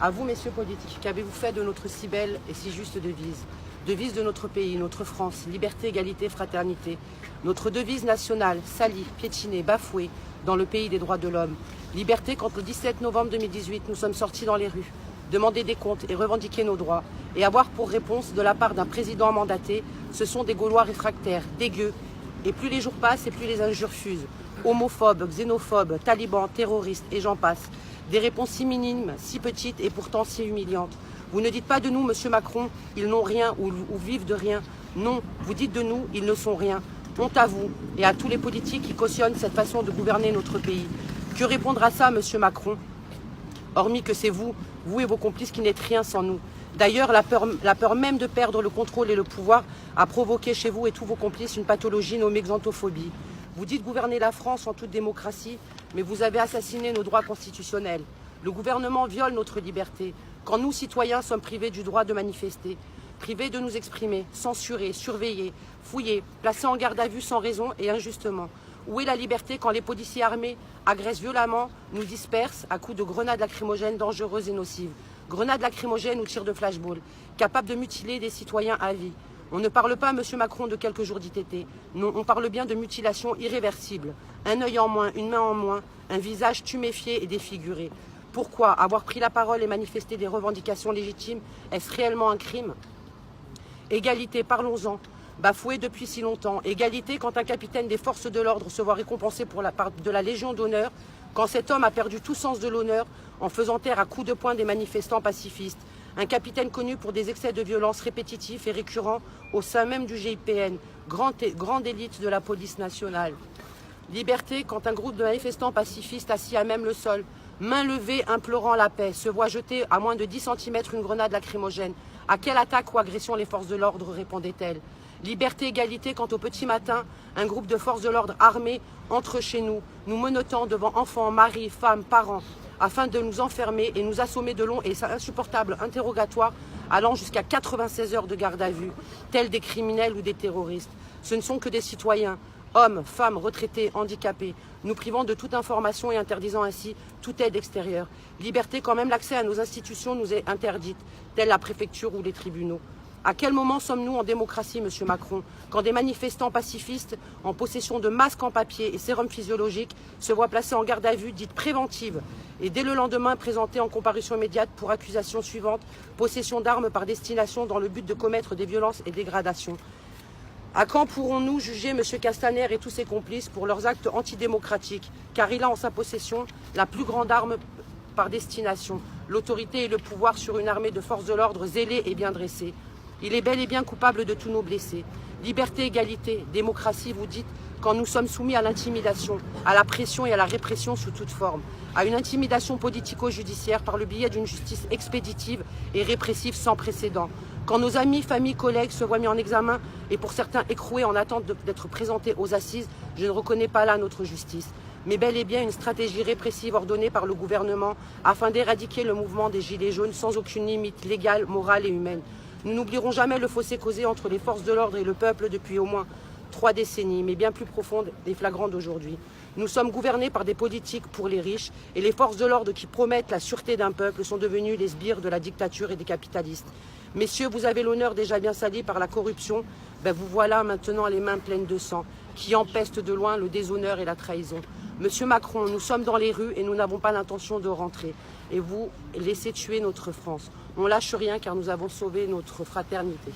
À vous, messieurs politiques, qu'avez-vous fait de notre si belle et si juste devise? Devise de notre pays, notre France, liberté, égalité, fraternité. Notre devise nationale, salie, piétinée, bafouée dans le pays des droits de l'homme. Liberté quand le 17 novembre 2018, nous sommes sortis dans les rues, demander des comptes et revendiquer nos droits, et avoir pour réponse de la part d'un président mandaté, ce sont des Gaulois réfractaires, dégueux, et plus les jours passent et plus les injures fusent. Homophobes, xénophobes, talibans, terroristes et j'en passe. Des réponses si minimes, si petites et pourtant si humiliantes. Vous ne dites pas de nous, monsieur Macron, ils n'ont rien ou vivent de rien. Non, vous dites de nous, ils ne sont rien. Honte à vous et à tous les politiques qui cautionnent cette façon de gouverner notre pays. Que répondre à ça, monsieur Macron? Hormis que c'est vous et vos complices qui n'êtes rien sans nous. D'ailleurs, la peur même de perdre le contrôle et le pouvoir a provoqué chez vous et tous vos complices une pathologie nommée xanthophobie. Vous dites gouverner la France en toute démocratie, mais vous avez assassiné nos droits constitutionnels. Le gouvernement viole notre liberté. Quand nous, citoyens, sommes privés du droit de manifester, privés de nous exprimer, censurés, surveillés, fouillés, placés en garde à vue sans raison et injustement. Où est la liberté quand les policiers armés agressent violemment, nous dispersent à coups de grenades lacrymogènes dangereuses et nocives? Grenades lacrymogènes ou tirs de flashball, capables de mutiler des citoyens à vie. On ne parle pas, monsieur Macron, de quelques jours d'ITT. Non, on parle bien de mutilations irréversibles. Un œil en moins, une main en moins, un visage tuméfié et défiguré. Pourquoi avoir pris la parole et manifester des revendications légitimes, est-ce réellement un crime? Égalité, parlons-en. Bafouée depuis si longtemps. Égalité quand un capitaine des forces de l'ordre se voit récompensé de la Légion d'honneur, quand cet homme a perdu tout sens de l'honneur en faisant taire à coups de poing des manifestants pacifistes. Un capitaine connu pour des excès de violence répétitifs et récurrents au sein même du GIPN, grande élite de la police nationale. Liberté quand un groupe de manifestants pacifistes assis à même le sol, main levée implorant la paix, se voit jeter à moins de 10 cm une grenade lacrymogène. À quelle attaque ou agression les forces de l'ordre répondaient-elles? Liberté, égalité quand au petit matin, un groupe de forces de l'ordre armées entre chez nous, nous menottant devant enfants, maris, femmes, parents, afin de nous enfermer et nous assommer de longs et insupportables interrogatoires allant jusqu'à 96 heures de garde à vue, tels des criminels ou des terroristes. Ce ne sont que des citoyens, hommes, femmes, retraités, handicapés, nous privant de toute information et interdisant ainsi toute aide extérieure. Liberté quand même l'accès à nos institutions nous est interdite, telle la préfecture ou les tribunaux. À quel moment sommes-nous en démocratie, monsieur Macron, quand des manifestants pacifistes, en possession de masques en papier et sérums physiologiques, se voient placés en garde à vue dite préventive et dès le lendemain présentés en comparution immédiate pour accusation suivante, possession d'armes par destination dans le but de commettre des violences et dégradations? À quand pourrons-nous juger M. Castaner et tous ses complices pour leurs actes antidémocratiques, car il a en sa possession la plus grande arme par destination, l'autorité et le pouvoir sur une armée de forces de l'ordre zélée et bien dressée. Il est bel et bien coupable de tous nos blessés. Liberté, égalité, démocratie, vous dites, quand nous sommes soumis à l'intimidation, à la pression et à la répression sous toute forme, à une intimidation politico-judiciaire par le biais d'une justice expéditive et répressive sans précédent. Quand nos amis, familles, collègues se voient mis en examen et pour certains écroués en attente d'être présentés aux assises, je ne reconnais pas là notre justice, mais bel et bien une stratégie répressive ordonnée par le gouvernement afin d'éradiquer le mouvement des Gilets jaunes sans aucune limite légale, morale et humaine. Nous n'oublierons jamais le fossé causé entre les forces de l'ordre et le peuple depuis au moins 3 décennies, mais bien plus profonde et flagrante d'aujourd'hui. Nous sommes gouvernés par des politiques pour les riches et les forces de l'ordre qui promettent la sûreté d'un peuple sont devenues les sbires de la dictature et des capitalistes. Messieurs, vous avez l'honneur déjà bien sali par la corruption, vous voilà maintenant les mains pleines de sang, qui empestent de loin le déshonneur et la trahison. Monsieur Macron, nous sommes dans les rues et nous n'avons pas l'intention de rentrer. Et vous laissez tuer notre France. On lâche rien car nous avons sauvé notre fraternité.